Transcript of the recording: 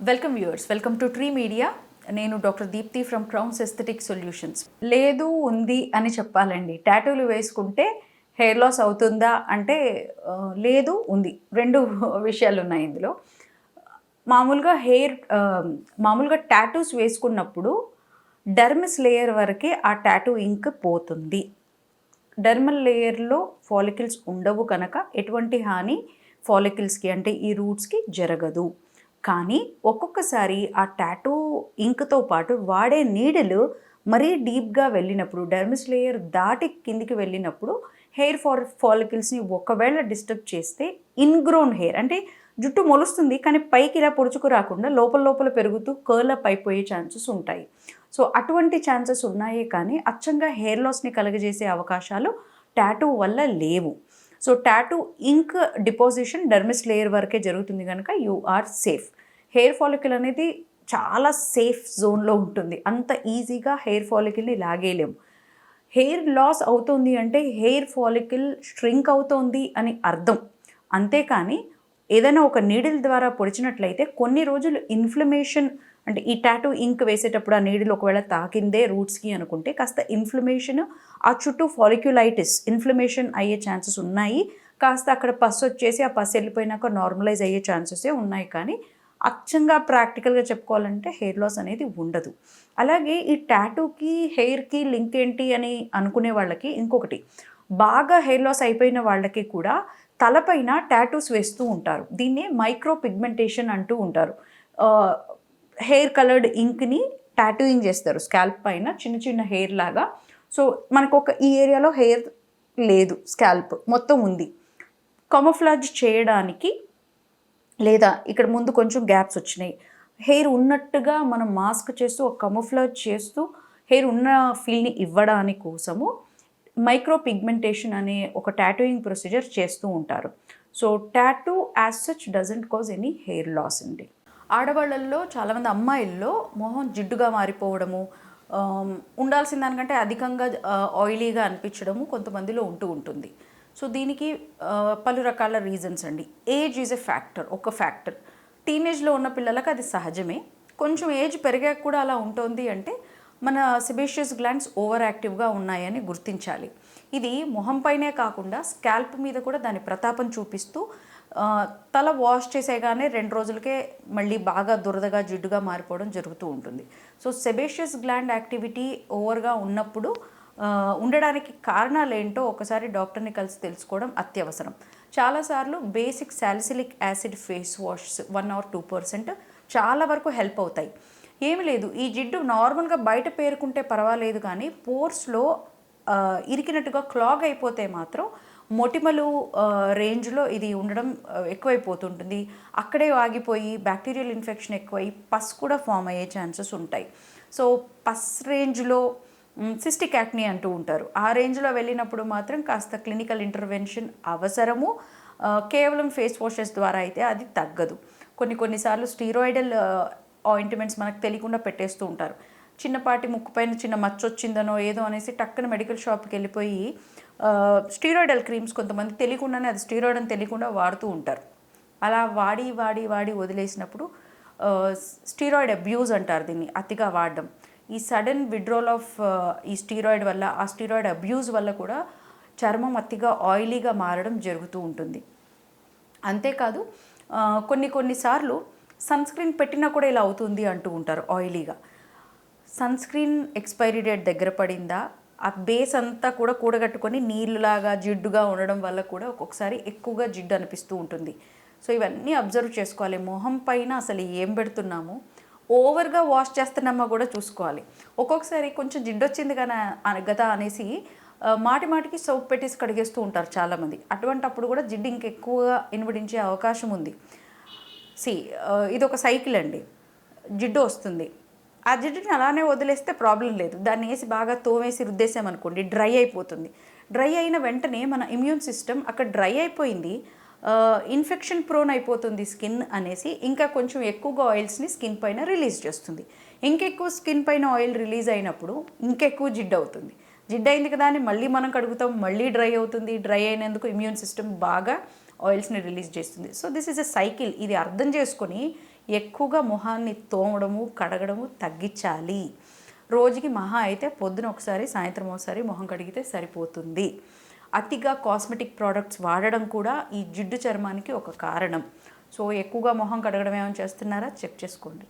Welcome viewers, welcome to tree media. నేను doctor Deepti from crowns aesthetic solutions. లేదు ఉంది అని చెప్పాలండి. టాటూలు వేసుకుంటే హెయిర్ లాస్ అవుతుందా అంటే లేదు ఉంది, రెండు విషయాలు ఉన్నాయి ఇందులో. మామూలుగా టాటూస్ వేసుకున్నప్పుడు డర్మిస్ లేయర్ వరకే ఆ టాటూ ఇంక్ పోతుంది. డర్మల్ లేయర్లో ఫాలికల్స్ ఉండవు కనుక ఎటువంటి హాని ఫాలికల్స్కి అంటే ఈ రూట్స్కి జరగదు. కానీ ఒక్కొక్కసారి ఆ టాటూ ఇంక్తో పాటు వాడే నీడిల్ మరీ డీప్గా వెళ్ళినప్పుడు, డర్మిస్ లేయర్ దాటి కిందికి వెళ్ళినప్పుడు హెయిర్ ఫాలికల్స్ని ఒకవేళ డిస్టర్బ్ చేస్తే ఇన్గ్రోన్ హెయిర్ అంటే జుట్టు మొలుస్తుంది కానీ పైకి ఇలా పొడుచుకు రాకుండా లోపల లోపల పెరుగుతూ కర్ల్ అప్ అయిపోయే ఛాన్సెస్ ఉంటాయి. సో అటువంటి ఛాన్సెస్ ఉన్నాయే కానీ అచ్చంగా హెయిర్ లాస్ని కలుగజేసే అవకాశాలు టాటూ వల్ల లేవు. So tattoo ink deposition dermis layer వరకే జరుగుతుంది కనుక you are safe. Hair follicle అనేది చాలా సేఫ్ జోన్లో ఉంటుంది. అంత ఈజీగా హెయిర్ ఫాలికల్ని లాగేయలేము. హెయిర్ లాస్ అవుతుంది అంటే హెయిర్ ఫాలికల్ స్ట్రింక్ అవుతోంది అని అర్థం. అంతేకాని ఏదైనా ఒక నీడిల్ ద్వారా పొడిచినట్లయితే కొన్ని రోజులు ఇన్ఫ్లమేషన్, అంటే ఈ టాటూ ఇంక్ వేసేటప్పుడు ఆ నీడిల్ ఒకవేళ తాకిందే రూట్స్కి అనుకుంటే కాస్త ఇన్ఫ్లమేషన్, ఆ చుట్టూ ఫాలిక్యులైటిస్ ఇన్ఫ్లమేషన్ అయ్యే ఛాన్సెస్ ఉన్నాయి. కాస్త అక్కడ పస్ వచ్చేసి ఆ పస్ వెళ్ళిపోయినాక నార్మలైజ్ అయ్యే ఛాన్సెసే ఉన్నాయి. కానీ అచ్చంగా ప్రాక్టికల్గా చెప్పుకోవాలంటే హెయిర్ లాస్ అనేది ఉండదు. అలాగే ఈ టాటూకి హెయిర్కి లింక్ ఏంటి అని అనుకునే వాళ్ళకి ఇంకొకటి, బాగా హెయిర్ లాస్ అయిపోయిన వాళ్ళకి కూడా తలపైన టాటూస్ వేస్తూ ఉంటారు. దీన్నే మైక్రో పిగ్మెంటేషన్ అంటూ ఉంటారు. హెయిర్ కలర్డ్ ఇంక్ని టాటూయింగ్ చేస్తారు స్కాల్ప్ పైన చిన్న చిన్న హెయిర్ లాగా. సో మనకు ఈ ఏరియాలో హెయిర్ లేదు, స్కాల్ప్ మొత్తం ఉంది. కమోఫ్లాజ్ చేయడానికి, లేదా ఇక్కడ ముందు కొంచెం గ్యాప్స్ వచ్చినాయి, హెయిర్ ఉన్నట్టుగా మనం మాస్క్ చేస్తూ ఒక కమోఫ్లాజ్ చేస్తూ హెయిర్ ఉన్న ఫీల్ని ఇవ్వడానికి కోసము మైక్రో పిగ్మెంటేషన్ అనే ఒక టాటూయింగ్ ప్రొసీజర్ చేస్తూ ఉంటారు. So tattoo as such doesn't cause any hair loss అండి. ఆడవాళ్ళల్లో చాలామంది అమ్మాయిల్లో మొహం జిడ్డుగా మారిపోవడము, ఉండాల్సిన దానికంటే అధికంగా ఆయిలీగా అనిపించడము కొంతమందిలో ఉంటుంది. సో దీనికి పలు రకాల రీజన్స్ అండి. ఏజ్ ఈజ్ ఎ ఫ్యాక్టర్, ఒక ఫ్యాక్టర్. టీనేజ్లో ఉన్న పిల్లలకు అది సహజమే. కొంచెం ఏజ్ పెరిగాక కూడా అలా ఉంటుంది అంటే మన సెబేషియస్ గ్లాండ్స్ ఓవర్ యాక్టివ్గా ఉన్నాయని గుర్తించాలి. ఇది మొహంపైనే కాకుండా స్కాల్ప్ మీద కూడా దాని ప్రతాపం చూపిస్తూ తల వాష్ చేసేగానే 2 రోజులకే మళ్ళీ బాగా దురదగా జిడ్డుగా మారిపోవడం జరుగుతూ ఉంటుంది. సో సెబేషియస్ గ్లాండ్ యాక్టివిటీ ఓవర్గా ఉన్నప్పుడు ఉండడానికి కారణాలు ఏంటో ఒకసారి డాక్టర్ని కలిసి తెలుసుకోవడం అత్యవసరం. చాలాసార్లు basic salicylic acid face wash 1 or 2% చాలా వరకు హెల్ప్ అవుతాయి. ఏమి లేదు, ఈ జిడ్డు నార్మల్గా బయట పేరుకుంటే పర్వాలేదు కానీ పోర్స్లో ఇరికినట్టుగా క్లాగ్ అయిపోతే మాత్రం మొటిమలు రేంజ్లో ఇది ఉండడం ఎక్కువైపోతుంటుంది. అక్కడే ఆగిపోయి బ్యాక్టీరియల్ ఇన్ఫెక్షన్ ఎక్కువై పస్ కూడా ఫామ్ అయ్యే ఛాన్సెస్ ఉంటాయి. సో పస్ రేంజ్లో సిస్టిక్ యాక్నీ అంటూ ఉంటారు. ఆ రేంజ్లో వెళ్ళినప్పుడు మాత్రం కాస్త క్లినికల్ ఇంటర్వెన్షన్ అవసరము. కేవలం ఫేస్ వాషెస్ ద్వారా అయితే అది తగ్గదు. కొన్నిసార్లు స్టీరాయిడల్ ఆయింట్మెంట్స్ మనకు తెలియకుండా పెట్టేస్తూ ఉంటారు. చిన్నపాటి ముక్కుపైన చిన్న మచ్చ వచ్చిందనో ఏదో అనేసి టక్కున మెడికల్ షాప్కి వెళ్ళిపోయి స్టీరాయిడల్ క్రీమ్స్ కొంతమంది తెలియకుండానే అది స్టీరాయిడ్ అని తెలియకుండా వాడుతూ ఉంటారు. అలా వాడి వదిలేసినప్పుడు స్టీరాయిడ్ అబ్యూజ్ అంటారు దీన్ని, అతిగా వాడడం. ఈ సడన్ విడ్రాల్ ఆఫ్ ఈ స్టీరాయిడ్ వల్ల, ఆ స్టీరాయిడ్ అబ్యూజ్ వల్ల కూడా చర్మం అతిగా ఆయిలీగా మారడం జరుగుతూ ఉంటుంది. అంతేకాదు కొన్నిసార్లు సన్ స్క్రీన్ పెట్టినా కూడా ఇలా అవుతుంది అంటూ ఉంటారు ఆయిలీగా. సన్ స్క్రీన్ ఎక్స్పైరీ డేట్ దగ్గర పడిందా, ఆ బేస్ అంతా కూడా కూడగట్టుకొని నీళ్ళలాగా జిడ్డుగా ఉండడం వల్ల కూడా ఒక్కొక్కసారి ఎక్కువగా జిడ్డు అనిపిస్తూ ఉంటుంది. సో ఇవన్నీ అబ్జర్వ్ చేసుకోవాలి. మొహం పైన అసలు ఏం పెడుతున్నాము, ఓవర్గా వాష్ చేస్తున్నామో కూడా చూసుకోవాలి. ఒక్కొక్కసారి కొంచెం జిడ్డు వచ్చింది కదా అనేసి మాటికి సోప్ పెట్టేసి కడిగేస్తూ ఉంటారు చాలామంది. అటువంటప్పుడు కూడా జిడ్డు ఇంకెక్కువగా ఇనుబడించే అవకాశం ఉంది. ఇది ఒక సైకిల్ అండి. జిడ్డు వస్తుంది, ఆ జిడ్డుని అలానే వదిలేస్తే ప్రాబ్లం లేదు. దాన్ని వేసి బాగా తోమేసి రుద్దేసామనుకోండి డ్రై అయిపోతుంది. డ్రై అయిన వెంటనే మన ఇమ్యూన్ సిస్టమ్ అక్కడ డ్రై అయిపోయింది, ఇన్ఫెక్షన్ ప్రోన్ అయిపోతుంది స్కిన్ అనేసి ఇంకా కొంచెం ఎక్కువగా ఆయిల్స్ని స్కిన్ పైన రిలీజ్ చేస్తుంది. ఇంకెక్కువ స్కిన్ పైన ఆయిల్ రిలీజ్ అయినప్పుడు ఇంకెక్కువ జిడ్డు అవుతుంది. జిడ్డు అయింది కదా అని మళ్ళీ మనం కడుగుతాం, మళ్ళీ డ్రై అవుతుంది. డ్రై అయినందుకు ఇమ్యూన్ సిస్టమ్ బాగా ఆయిల్స్ని రిలీజ్ చేస్తుంది. So this is a cycle. ఇది అర్థం చేసుకొని ఎక్కువగా మొహాన్ని తోమడము, కడగడము తగ్గించాలి. రోజుకి మహా అయితే పొద్దున ఒకసారి, సాయంత్రం ఒకసారి మొహం కడిగితే సరిపోతుంది. అతిగా కాస్మెటిక్ ప్రోడక్ట్స్ వాడడం కూడా ఈ జిడ్డు చర్మానికి ఒక కారణం. సో ఎక్కువగా మొహం కడగడం ఏమైనా చేస్తున్నారా చెక్ చేసుకోండి.